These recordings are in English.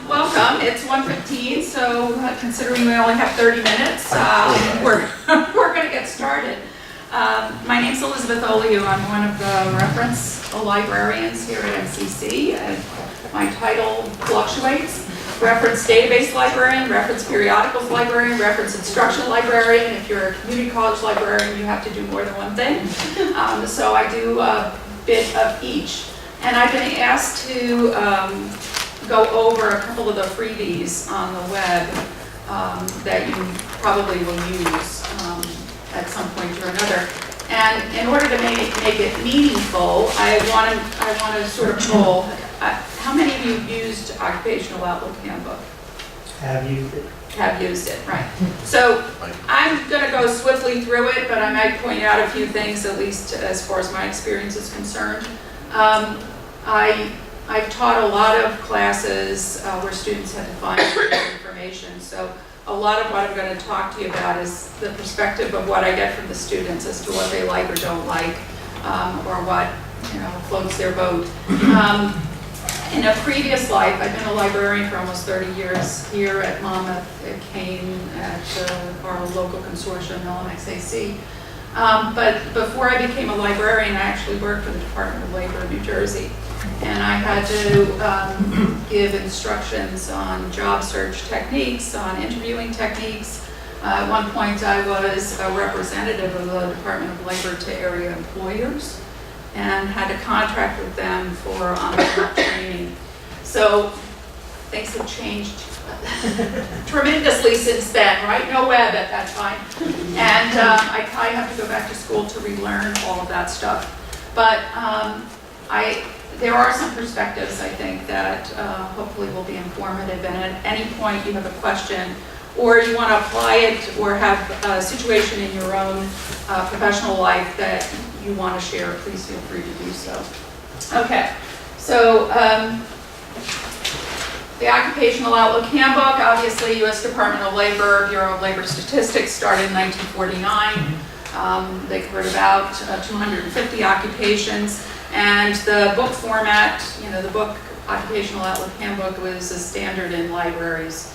Welcome. It's 1:15, so considering we only have 30 minutes, we're going to get started. My name's Elizabeth Oliu. I'm one of the reference librarians here at NCCCC. My title fluctuates. Reference database librarian, reference periodicals librarian, reference instruction librarian. If you're a community college librarian, you have to do more than one thing. So I do a bit of each. And I've been asked to go over a couple of the freebies on the web that you probably will use at some point or another. And in order to make it meaningful, I want to sort of poll. How many of you have used Occupational Outlook Handbook? Have used it. Have used it, right. So I'm going to go swiftly through it, but I might point out a few things, at least as far as my experience is concerned. I've taught a lot of classes where students had to find information, so a lot of what I'm going to talk to you about is the perspective of what I get from the students as to what they like or don't like, or what floats their boat. In a previous life, I've been a librarian for almost 30 years here at Monmouth, at Kane, at our local consortium, NJCCC. But before I became a librarian, I actually worked for the Department of Labor in New Jersey. And I had to give instructions on job search techniques, on interviewing techniques. At one point, I was a representative of the Department of Labor to area employers and had to contract with them for on-the-job training. So things have changed tremendously since then, right? No web at that time. And I probably have to go back to school to relearn all of that stuff. But there are some perspectives, I think, that hopefully will be informative. And at any point you have a question, or you want to apply it, or have a situation in your own professional life that you want to share, please feel free to do so. Okay, so the Occupational Outlook Handbook, obviously U.S. Department of Labor, Bureau of Labor Statistics, started in 1949. They covered about 250 occupations. And the book format, the book Occupational Outlook Handbook was a standard in libraries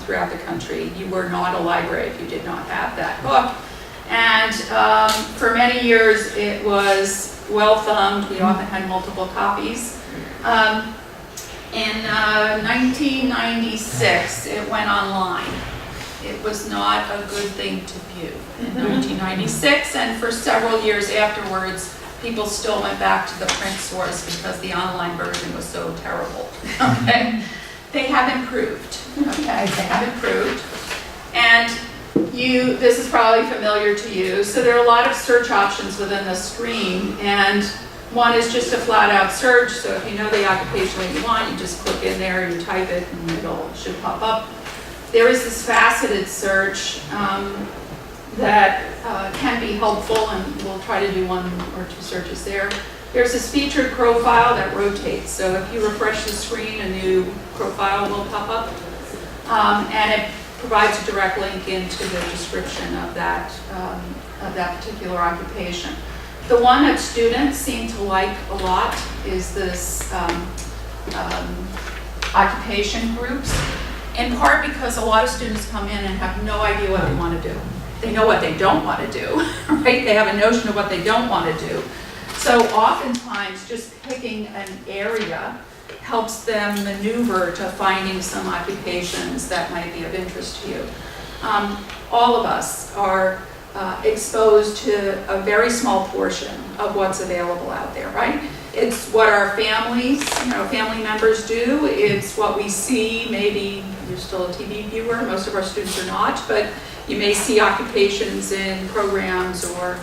throughout the country. You were not a library if you did not have that book. And for many years it was well thumbed. We often had multiple copies. In 1996 it went online. It was not a good thing to view in 1996, and for several years afterwards people still went back to the print source because the online version was so terrible. Okay, they have improved. Okay, they have improved, and this is probably familiar to you. So there are a lot of search options within the screen, and one is just a flat-out search. So if you know the occupation that you want, you just click in there, you type it, and it should pop up. There is this faceted search that can be helpful, and we'll try to do one or two searches there. There's this featured profile that rotates, so if you refresh the screen, a new profile will pop up, and it provides a direct link into the description of that particular occupation. The one that students seem to like a lot is this occupation groups, in part because a lot of students come in and have no idea what they want to do. They know what they don't want to do, right? They have a notion of what they don't want to do. So oftentimes just picking an area helps them maneuver to finding some occupations that might be of interest to you. All of us are exposed to a very small portion of what's available out there, right? It's what our families, family members do. It's what we see. Maybe you're still a TV viewer. Most of our students are not, but you may see occupations in programs or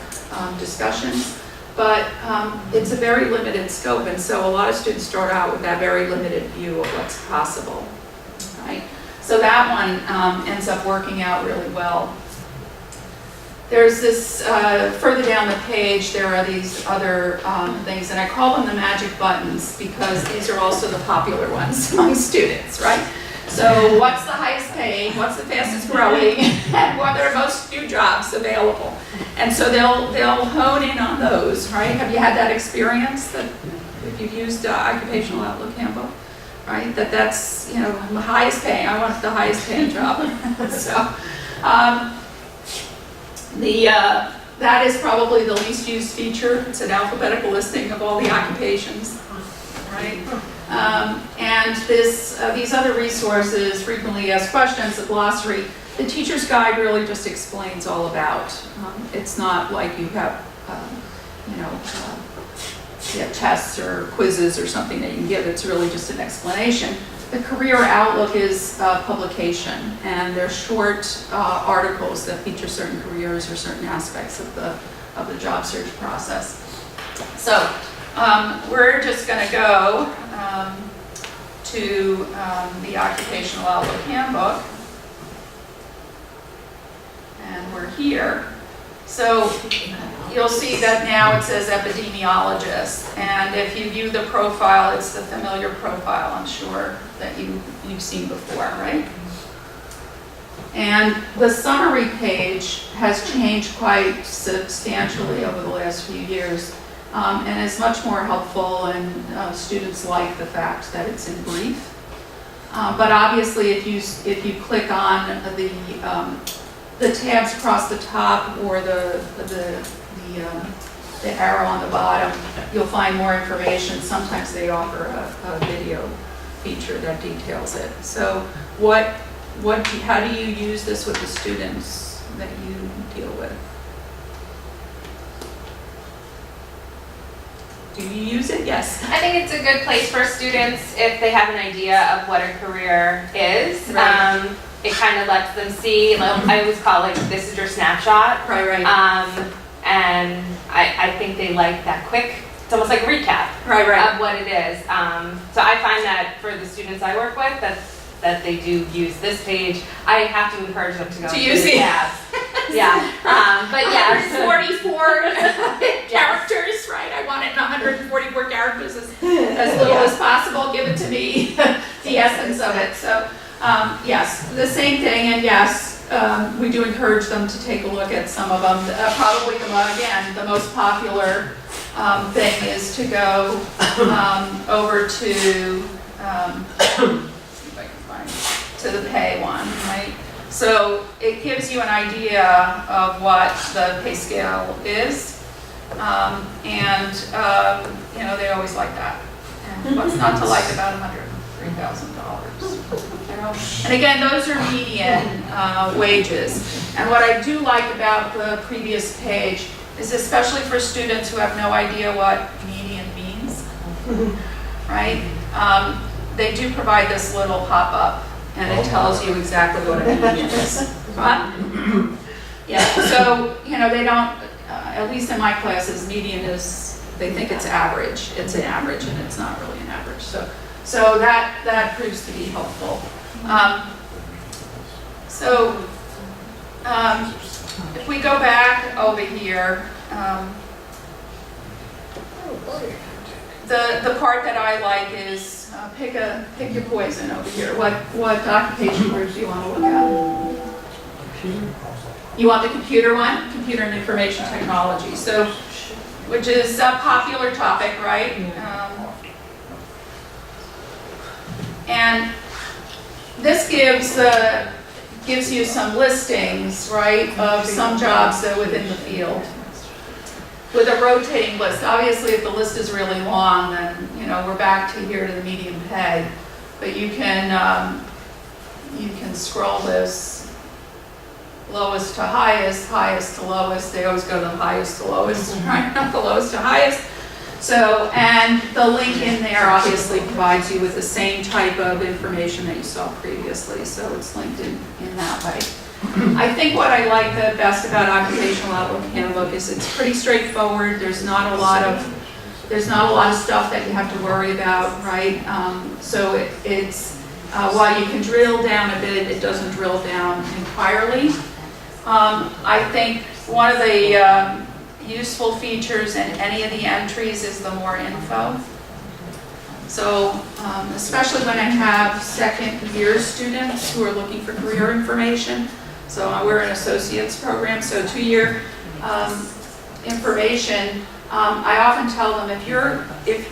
discussions. But it's a very limited scope, and so a lot of students start out with that very limited view of what's possible, right? So that one ends up working out really well. There's this, further down the page, there are these other things, and I call them the magic buttons because these are also the popular ones among students, right? So what's the highest paying, what's the fastest growing, and what are most new jobs available? And so they'll hone in on those, right? Have you had that experience that if you've used Occupational Outlook Handbook? right? That's, you know, the highest paying, I want the highest paying job. So, that is probably the least used feature. It's an alphabetical listing of all the occupations, right? And these other resources, frequently asked questions, the glossary, the teacher's guide really just explains all about. It's not like you have, tests or quizzes or something that you can give. It's really just an explanation. The career outlook is a publication, and they're short articles that feature certain careers or certain aspects of the job search process. So we're just going to go to the Occupational Outlook Handbook, and we're here. So you'll see that now it says epidemiologist, and if you view the profile, it's the familiar profile, I'm sure, that you've seen before, right? And the summary page has changed quite substantially over the last few years, and is much more helpful, and students like the fact that it's in brief. But obviously, if you click on the tabs across the top or the arrow on the bottom, you'll find more information. Sometimes they offer a video feature that details it. So how do you use this with the students that you deal with? Do you use it? Yes. I think it's a good place for students if they have an idea of what a career is. Right. It kind of lets them see, I always call it, this is your snapshot. Right. And I think they like that quick, it's almost like a recap of what it is. So I find that for the students I work with, that they do use this page. I have to encourage them to go to use the tabs. Yeah, but yeah. 144 characters, right? I want it in 144 characters as little as possible. Give it to me, the essence of it. So, yes, the same thing, and yes, we do encourage them to take a look at some of them. Probably, the most popular thing is to go over to, to the pay one, right? So it gives you an idea of what the pay scale is, and they always like that. And what's not to like about $103,000? And again, those are median wages. And what I do like about the previous page is, especially for students who have no idea what median means, right? They do provide this little pop-up, and it tells you exactly what a median is. Yeah, so, they don't, at least in my classes, median is, they think it's average. It's an average, and it's not really an average. So that proves to be helpful. If we go back over here, the part that I like is pick your poison over here. What occupation groups do you want to look at? You want the computer one? Computer and information technology. So, which is a popular topic, right? And this gives you some listings, right, of some jobs that are within the field, with a rotating list. Obviously, if the list is really long, then we're back to the median pay. But you can scroll this lowest to highest, highest to lowest. They always go to the highest to lowest, right? Not the lowest to highest. So, and the link in there obviously provides you with the same type of information that you saw previously. So it's linked in that way. I think what I like the best about Occupational Outlook Handbook is it's pretty straightforward. There's not a lot of stuff that you have to worry about, right? So it's while you can drill down a bit, it doesn't drill down entirely. I think one of the useful features in any of the entries is the more info. So especially when I have second year students who are looking for career information. So we're an associate's program, so 2-year information. I often tell them if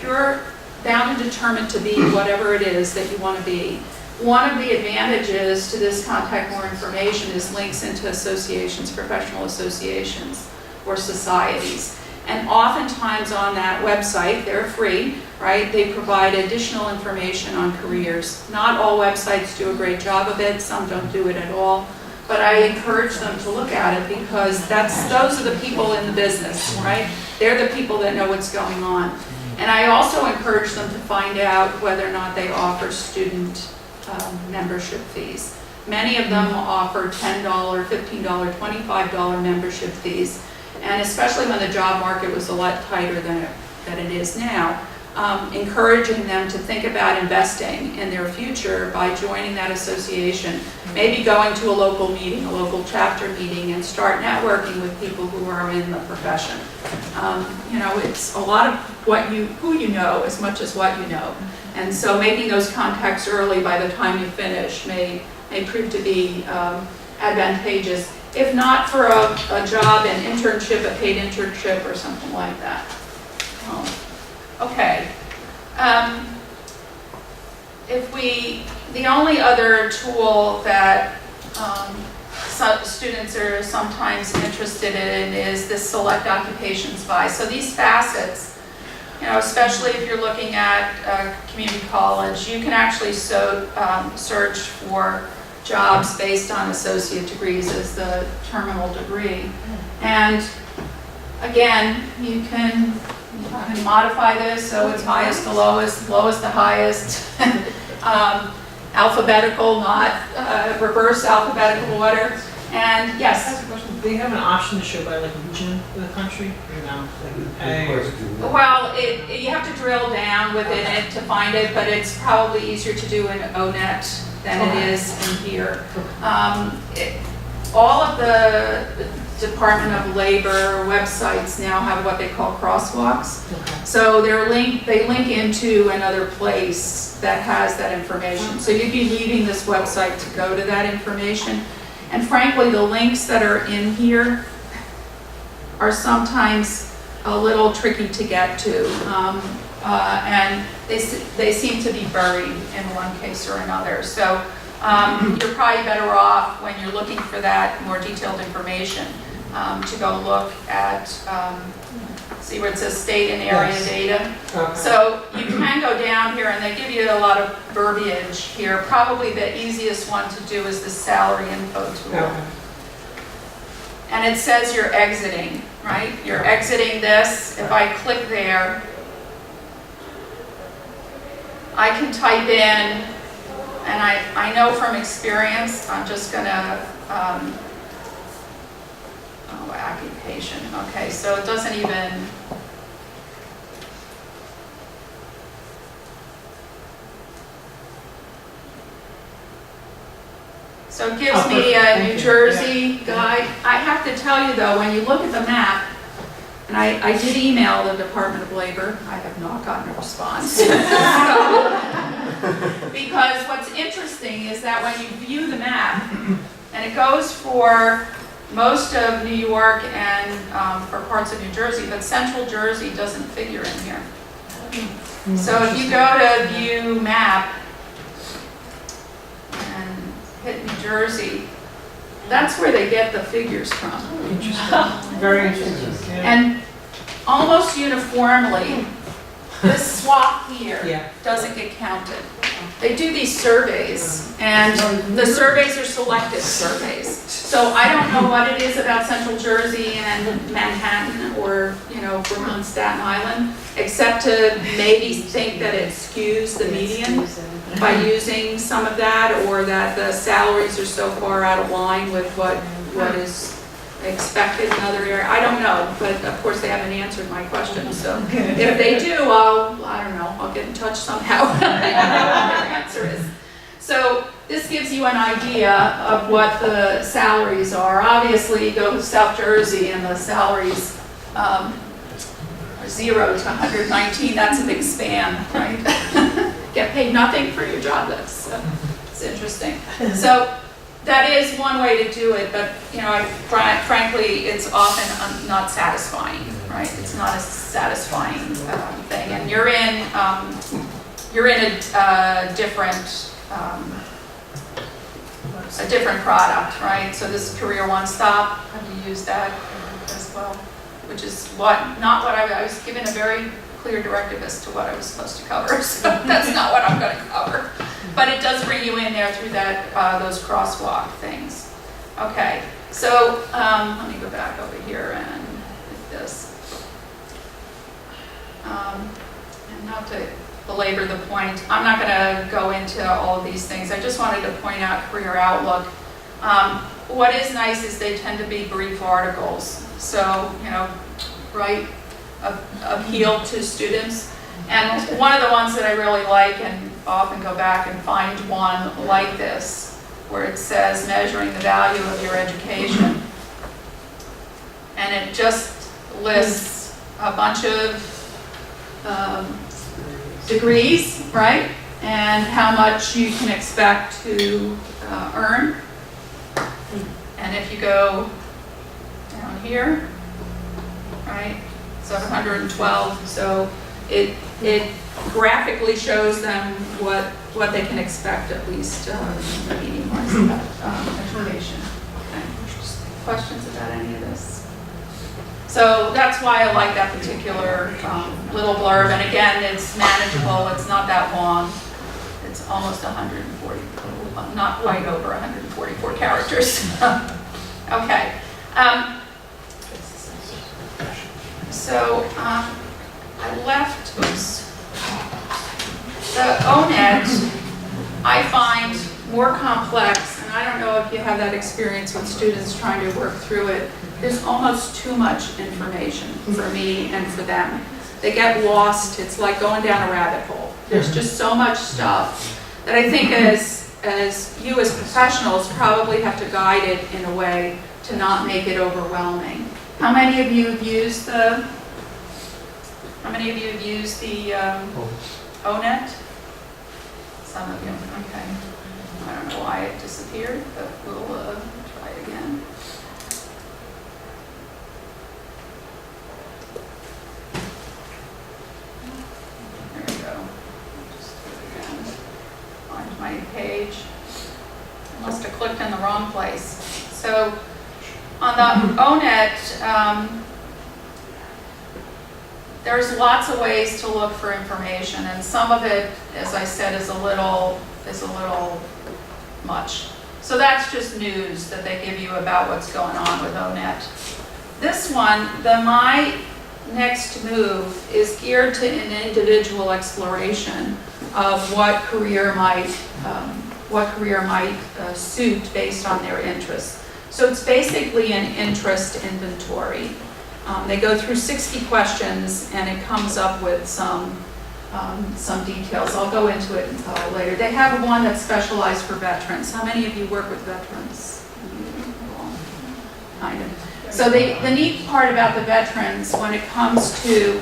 you're bound and determined to be whatever it is that you want to be. One of the advantages to this contact more information is links into associations, professional associations, or societies. And oftentimes on that website, they're free, right? They provide additional information on careers. Not all websites do a great job of it, some don't do it at all. But I encourage them to look at it because those are the people in the business, right? They're the people that know what's going on. And I also encourage them to find out whether or not they offer student membership fees. Many of them offer $10, $15, $25 membership fees. And especially when the job market was a lot tighter than it is now, encouraging them to think about investing in their future by joining that association, maybe going to a local meeting, a local chapter meeting, and start networking with people who are in the profession. You know, it's a lot of who you know as much as what you know. And so making those contacts early by the time you finish may prove to be advantageous, if not for a job, an internship, a paid internship, or something like that. Okay. The only other tool that students are sometimes interested in is this select occupations by. So these facets, you know, especially if you're looking at community college, you can actually search for jobs based on associate degrees as the terminal degree. And again, you can modify this so it's highest to lowest, lowest to highest, alphabetical, not reverse alphabetical order. And yes? Do they have an option to show by like region of the country? Or no? Well, you have to drill down within it to find it, but it's probably easier to do in ONET than it is in here. All of the Department of Labor websites now have what they call crosswalks. So they link into another place that has that information. So you'd be leaving this website to go to that information. And frankly, the links that are in here are sometimes a little tricky to get to. And they seem to be buried in one case or another. So you're probably better off when you're looking for that more detailed information to go look at, see where it says state and area data. Okay. So you can go down here and they give you a lot of verbiage here. Probably the easiest one to do is the salary info tool. Okay. And it says you're exiting, right? You're exiting this. If I click there, I can type in, and I know from experience, I'm just gonna, occupation. Okay, so it doesn't even, so it gives me a New Jersey guide. I have to tell you though, when you look at the map, and I did email the Department of Labor. I have not gotten a response. Because what's interesting is that when you view the map, and it goes for most of New York and for parts of New Jersey, but Central Jersey doesn't figure in here. So if you go to view map and hit New Jersey, that's where they get the figures from. Interesting. Very interesting. Yeah. And almost uniformly, this swap here doesn't get counted. They do these surveys, and the surveys are selective surveys. So I don't know what it is about Central Jersey and Manhattan or, you know, Brooklyn, Staten Island, except to maybe think that it skews the median by using some of that, or that the salaries are so far out of line with what is expected in other areas. I don't know, but of course they haven't answered my question. So if they do, I'll get in touch somehow. I don't know what their answer is. So this gives you an idea of what the salaries are. Obviously, you go to South Jersey and the salaries are 0 to 119. That's a big span, right? Get paid nothing for your job. It's interesting. So that is one way to do it, but you know, frankly, it's often not satisfying. right? It's not a satisfying thing. And you're in a different product, right? So this is Career One Stop. Have you used that as well? Which is not what I was given a very clear directive as to what I was supposed to cover. So that's not what I'm going to cover. But it does bring you in there through that those crosswalk things. Okay. So let me go back over here and hit this. And not to belabor the point, I'm not going to go into all of these things. I just wanted to point out Career Outlook. What is nice is they tend to be brief articles. So, right, appeal to students. And one of the ones that I really like, and often go back and find one like this, where it says measuring the value of your education. And it just lists a bunch of degrees, right? And how much you can expect to earn. And if you go down here, right, 712, so it graphically shows them what they can expect, at least meeting-wise, education. Okay. Questions about any of this? So that's why I like that particular little blurb. And again, it's manageable. It's not that long. It's almost 140, not quite over 144 characters. Okay. So I left, oops. The ONET I find more complex, and I don't know if you have that experience with students trying to work through it. There's almost too much information for me and for them. They get lost. It's like going down a rabbit hole. There's just so much stuff that I think as you as professionals probably have to guide it in a way to not make it overwhelming. How many of you have used the ONET? Some of you, okay. I don't know why it disappeared, but we'll try it again. There we go. Just do it again. Find my page. I must have clicked in the wrong place. So on the ONET, there's lots of ways to look for information, and some of it, as I said, is a little much. So that's just news that they give you about what's going on with ONET. This one, the My Next Move, is geared to an individual exploration of what career might suit based on their interests. So it's basically an interest inventory. They go through 60 questions, and it comes up with some details. I'll go into it later. They have one that's specialized for veterans. How many of you work with veterans? Kind of. So the neat part about the veterans, when it comes to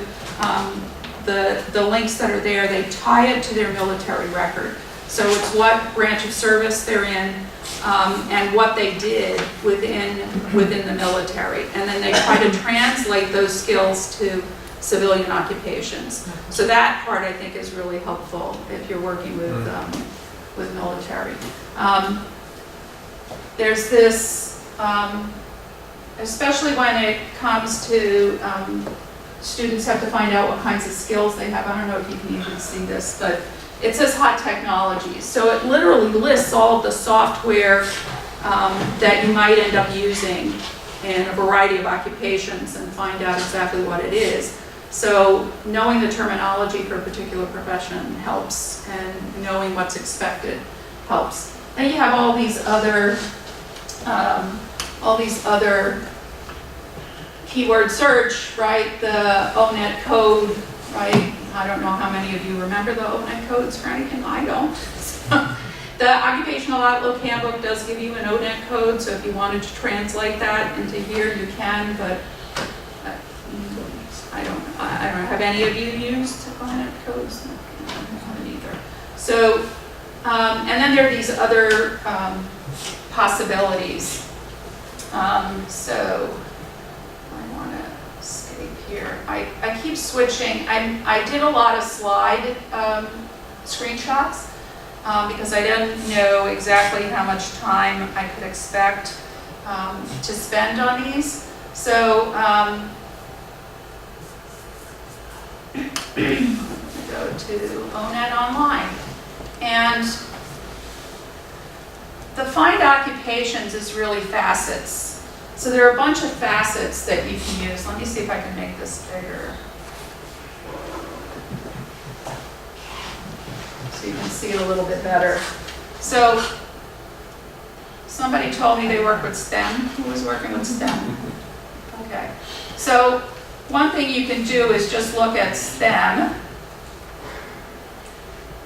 the links that are there, they tie it to their military record. So it's what branch of service they're in, and what they did within the military. And then they try to translate those skills to civilian occupations. So that part, I think, is really helpful if you're working with military. There's this, especially when it comes to students have to find out what kinds of skills they have. I don't know if you can even see this, but it says hot technologies. So it literally lists all of the software that you might end up using in a variety of occupations and find out exactly what it is. So knowing the terminology for a particular profession helps, and knowing what's expected helps. Then you have all these other keyword search, right? The ONET code, right? I don't know how many of you remember the ONET codes for anything. I don't. The Occupational Outlook Handbook does give you an ONET code, so if you wanted to translate that into here, you can, but I don't know. Have any of you used ONET codes? I haven't either. So, and then there are these other possibilities. So I want to escape here. here. I keep switching. I did a lot of slide screenshots because I didn't know exactly how much time I could expect to spend on these. So go to ONET Online. And the Find Occupations is really facets. So there are a bunch of facets that you can use. Let me see if I can make this bigger. So you can see it a little bit better. So somebody told me they work with STEM. Who was working with STEM? Okay. So one thing you can do is just look at STEM.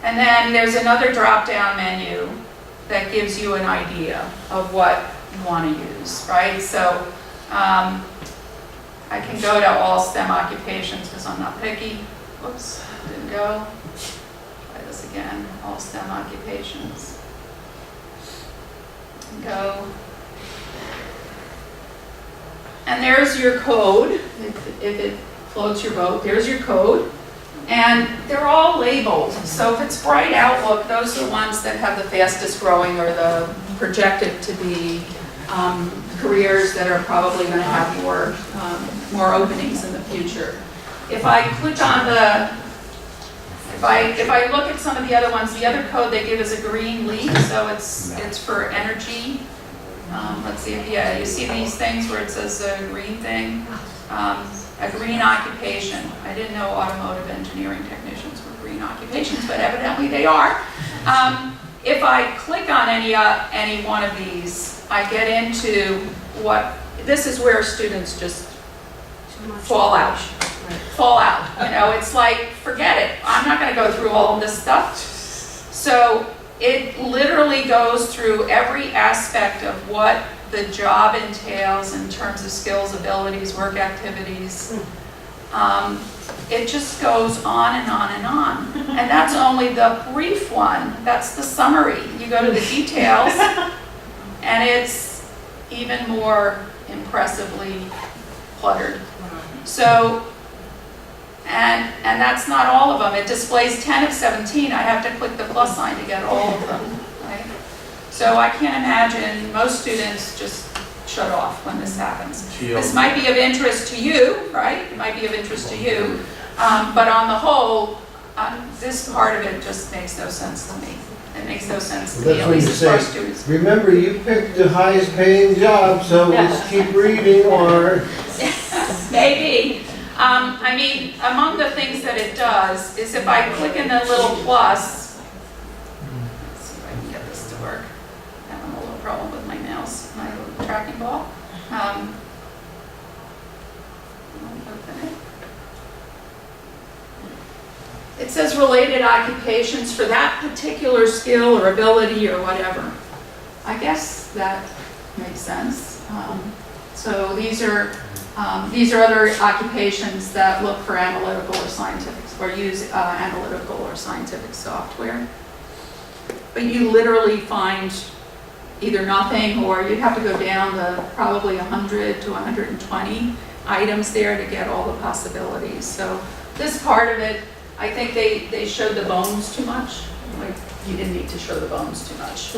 And then there's another drop-down menu that gives you an idea of what you want to use, right? So I can go to all STEM occupations because I'm not picky. Whoops, didn't go. Try this again, all STEM occupations. Go. And there's your code. If it floats your boat, there's your code. And they're all labeled. So if it's Bright Outlook, those are the ones that have the fastest growing or the projected to be careers that are probably going to have more openings in the future. If I click on if I look at some of the other ones, the other code they give is a green leaf, so it's for energy. Let's see, yeah, you see these things where it says a green thing? A green occupation. I didn't know automotive engineering technicians were green occupations, but evidently they are. If I click on any one of these, I get into this is where students just fall out. Fall out. You know, it's like, forget it. I'm not going to go through all of this stuff. So it literally goes through every aspect of what the job entails in terms of skills, abilities, work activities. It just goes on and on and on. And that's only the brief one. That's the summary. You go to the details, and it's even more impressively cluttered. So, and that's not all of them. It displays 10 of 17. I have to click the plus sign to get all of them. Right? So I can't imagine most students just shut off when this happens. This might be of interest to you, right? It might be of interest to you. But on the whole, this part of it just makes no sense to me. It makes no sense to me, That's at when you least as far as say, students. remember, you picked the highest paying job, so just keep reading or... Maybe. I mean, among the things that it does is if I click in the little plus, let's see if I can get this to work. I'm having a little problem with my mouse, my little tracking ball. Open it. It says related occupations for that particular skill or ability or whatever. I guess that makes sense. So these are other occupations that look for analytical or scientific, or use analytical or scientific software. But you literally find either nothing, or you'd have to go down the probably 100 to 120 items there to get all the possibilities. So this part of it, I think they showed the bones too much. Like, you didn't need to show the bones too much.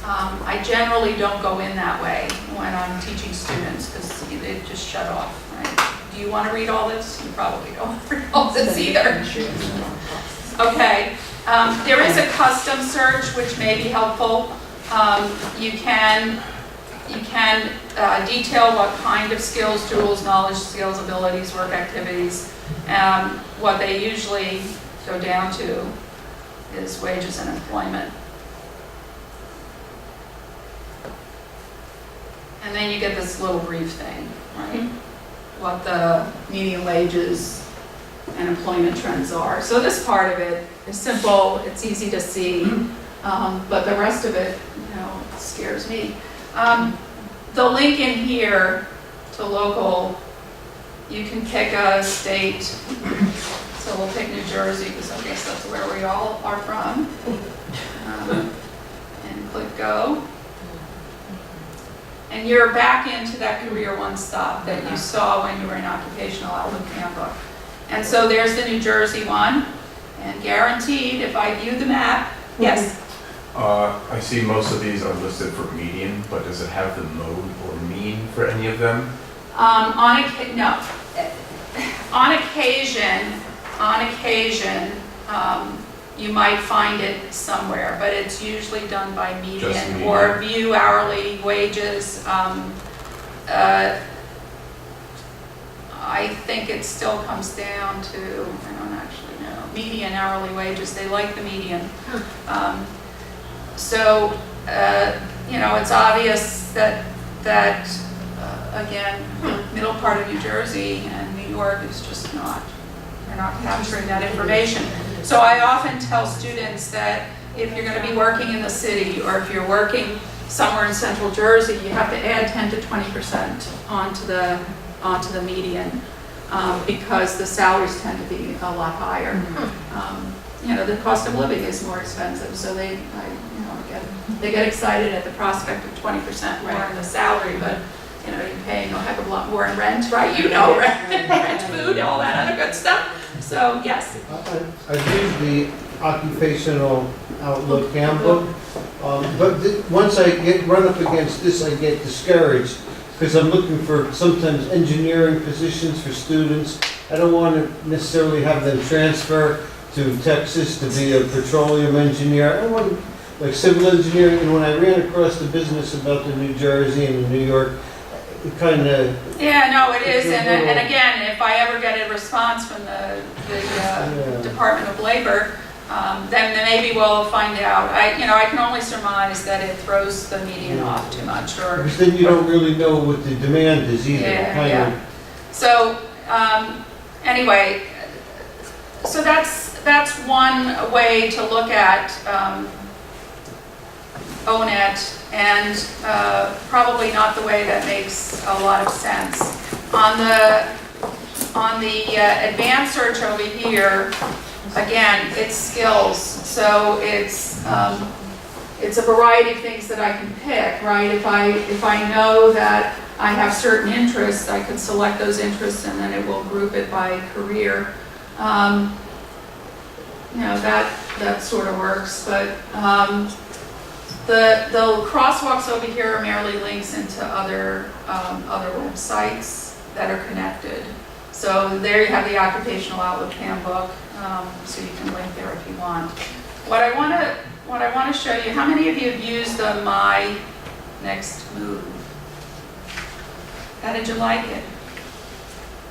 I generally don't go in that way when I'm teaching students because it just shut off, right? Do you want to read all this? You probably don't want to read all this either. Okay, there is a custom search which may be helpful. You can detail what kind of skills, tools, knowledge, skills, abilities, work activities. What they usually go down to is wages and employment. And then you get this little brief thing, right? What the median wages and employment trends are. So this part of it is simple, it's easy to see, but the rest of it, scares me. The link in here to local, you can pick a state. So we'll pick New Jersey because I guess that's where we all are from. And click go. And you're back into that Career One stop that you saw when you were in Occupational Outlook Handbook. And so there's the New Jersey one, and guaranteed, if I view the map, yes? I see most of these are listed for median, but does it have the mode or mean for any of them? No. On occasion, you might find it somewhere, but it's usually done by median median. or view hourly wages. I think it still comes down to, I don't actually know, median hourly wages. They like the median. So, it's obvious that again, the middle part of New Jersey and New York is just they're not capturing that information. So I often tell students that if you're going to be working in the city or if you're working somewhere in central Jersey, you have to add 10 to 20% onto the median because the salaries tend to be a lot higher. The cost of living is more expensive, so they get excited at the prospect of 20% more in the salary, but you're paying a heck of a lot more in rent, right? Rent, food, all that other good stuff. So yes. I used the Occupational Outlook Handbook, but once I run up against this, I get discouraged because I'm looking for sometimes engineering positions for students. I don't want to necessarily have them transfer to Texas to be a petroleum engineer. I want like civil engineering, and when I ran across the business about the New Jersey and the New York, it kind of... Yeah, no, it is, and again, if I ever get a response from the Department of Labor, then maybe we'll find out. I can only surmise that it throws the median off too much, or... Because then you don't really know what the demand is either. Yeah. So, anyway, so that's one way to look at ONET, and probably not the way that makes a lot of sense. On the advanced search over here, again, it's skills. So it's a variety of things that I can pick, right? If I know that I have certain interests, I could select those interests, and then it will group it by career. That sort of works, but the crosswalks over here are merely links into other websites that are connected. So there you have the Occupational Outlook Handbook, so you can link there if you want. What I want to show you, how many of you have used the My Next Move? How did you like it?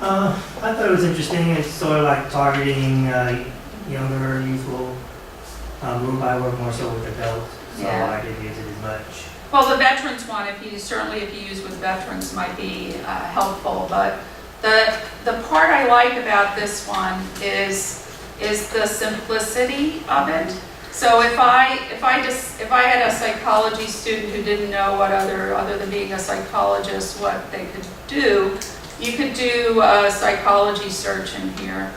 I thought it was interesting. It's sort of like targeting younger, youthful group. I work more so with adults, so Yeah. I didn't use it as much. Well, the veterans one, if you use with veterans, might be helpful. But the part I like about this one is the simplicity of it. So if I had a psychology student who didn't know what other than being a psychologist, what they could do, you could do a psychology search in here,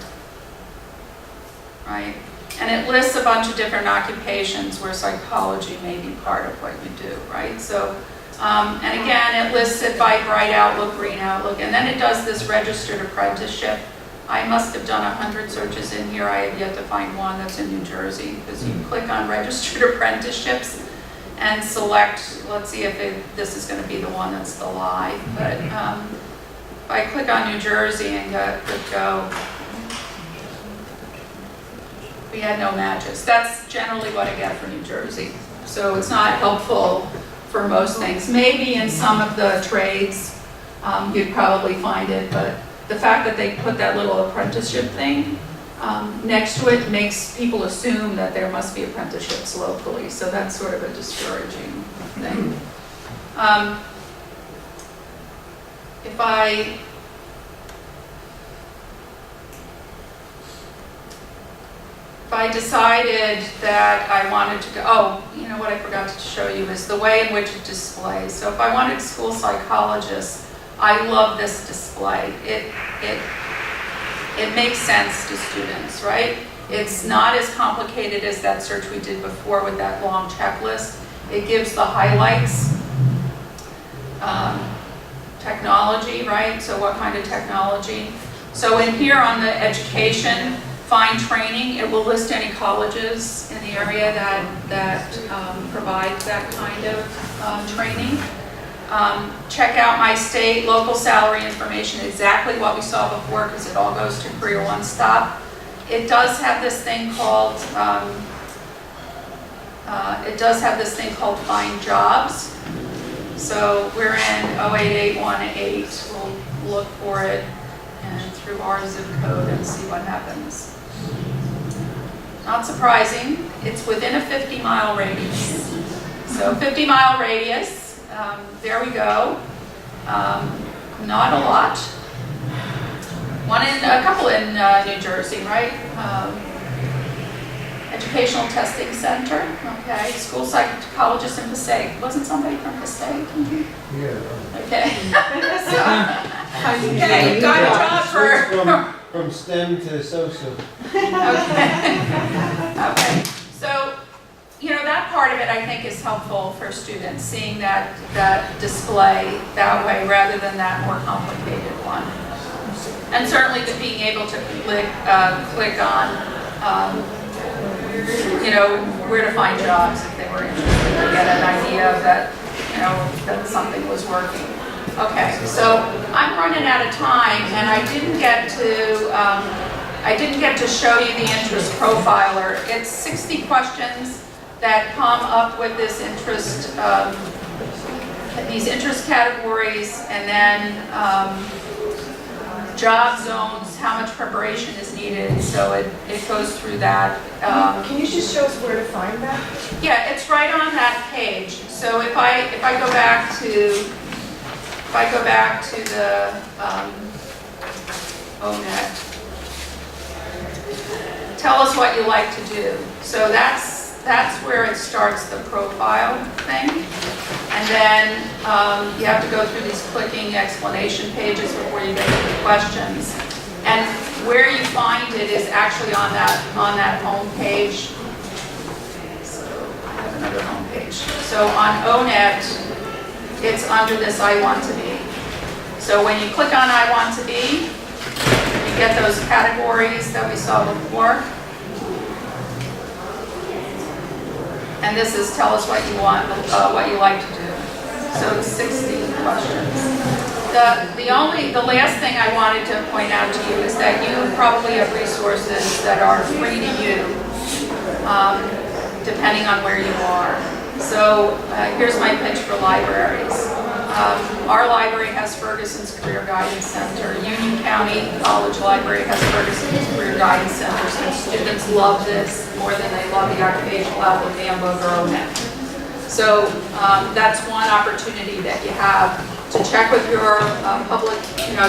right? And it lists a bunch of different occupations where psychology may be part of what you do, right? So, and again, it lists it by bright outlook, green outlook, and then it does this registered apprenticeship. I must have done 100 searches in here. I have yet to find one that's in New Jersey, because you click on registered apprentionships and select, let's see if this is going to be the one that's the live, but if I click on New Jersey and click go, we had no matches. That's generally what I get for New Jersey. So it's not helpful for most things. Maybe in some of the trades, you'd probably find it, but the fact that they put that little apprenticeship thing next to it makes people assume that there must be apprenticeships locally. So that's sort of a discouraging thing. If I decided that I wanted to go, what I forgot to show you is the way in which it displays. So if I wanted school psychologists, I love this display. It makes sense to students, right? It's not as complicated as that search we did before with that long checklist. It gives the highlights. technology, right? So what kind of technology? So in here on the education, find training, it will list any colleges in the area that provide that kind of training. Check out my state, local salary information, exactly what we saw before, because it all goes to Career One Stop. It does have this thing called Find Jobs. So we're in 08818. We'll look for it and through our zip code and see what happens. Not surprising, it's within a 50-mile radius. So 50-mile radius, there we go. Not a lot. A couple in New Jersey, right? Educational Testing Center, okay. School psychologist in Passaic. Wasn't somebody from Passaic? Yeah. Okay. Okay, you've got a job for... From STEM to social. Okay. Okay. So, that part of it I think is helpful for students, seeing that display that way rather than that more complicated one. And certainly being able to click on, where to find jobs if they were interested to get an idea that, that something was working. Okay, so I'm running out of time, and I didn't get to show you the interest profiler. It's 60 questions that come up with this interest, these interest categories, and then job zones, how much preparation is needed. So it goes through that. Can you just show us where to find that? Yeah, it's right on that page. So if I go back to the ONET, tell us what you like to do. So that's where it starts the profile thing. And then you have to go through these clicking explanation pages before you get to the questions. And where you find it is actually on that home page. So I have another home page. So on ONET, it's under this I want to be. So when you click on I want to be, you get those categories that we saw before. And this is tell us what you want, what you like to do. So 60 questions. The last thing I wanted to point out to you is that you probably have resources that are free to you, depending on where you are. So here's my pitch for libraries. Our library has Ferguson's Career Guidance Center. Union County College Library has Ferguson's Career Guidance Center. So students love this more than they love the Occupational Outlook Handbook or ONET. So that's one opportunity that you have to check with your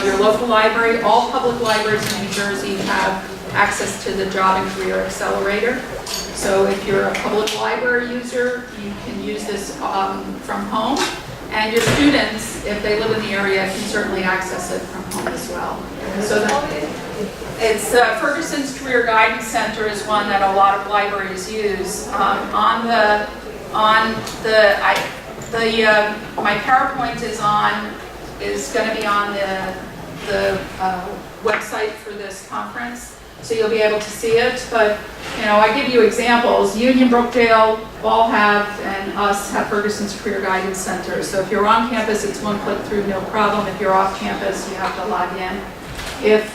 your local library. All public libraries in New Jersey have access to the Job and Career Accelerator. So if you're a public library user, you can use this from home. And your students, if they live in the area, can certainly access it from home as well. So it's Ferguson's Career Guidance Center is one that a lot of libraries use. My PowerPoint is going to be on the website for this conference. So you'll be able to see it, but I give you examples. Union, Brookdale, all have, and us have Ferguson's Career Guidance Center. So if you're on campus, it's one click through, no problem. If you're off campus, you have to log in. If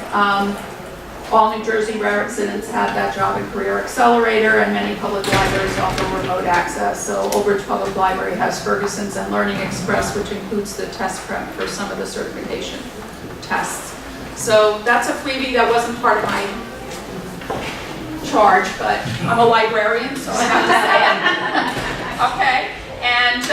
all New Jersey residents have that Job and Career Accelerator, and many public libraries offer remote access. So Old Bridge Public Library has Ferguson's and Learning Express, which includes the test prep for some of the certification tests. So that's a freebie that wasn't part of my charge, but I'm a librarian, so I have to say it. Okay, and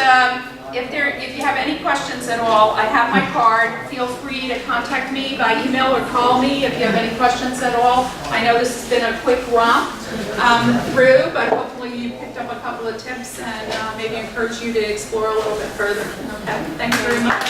if you have any questions at all, I have my card. Feel free to contact me by email or call me if you have any questions at all. I know this has been a quick romp through, but hopefully you picked up a couple of tips and maybe encourage you to explore a little bit further. Okay, thanks very much.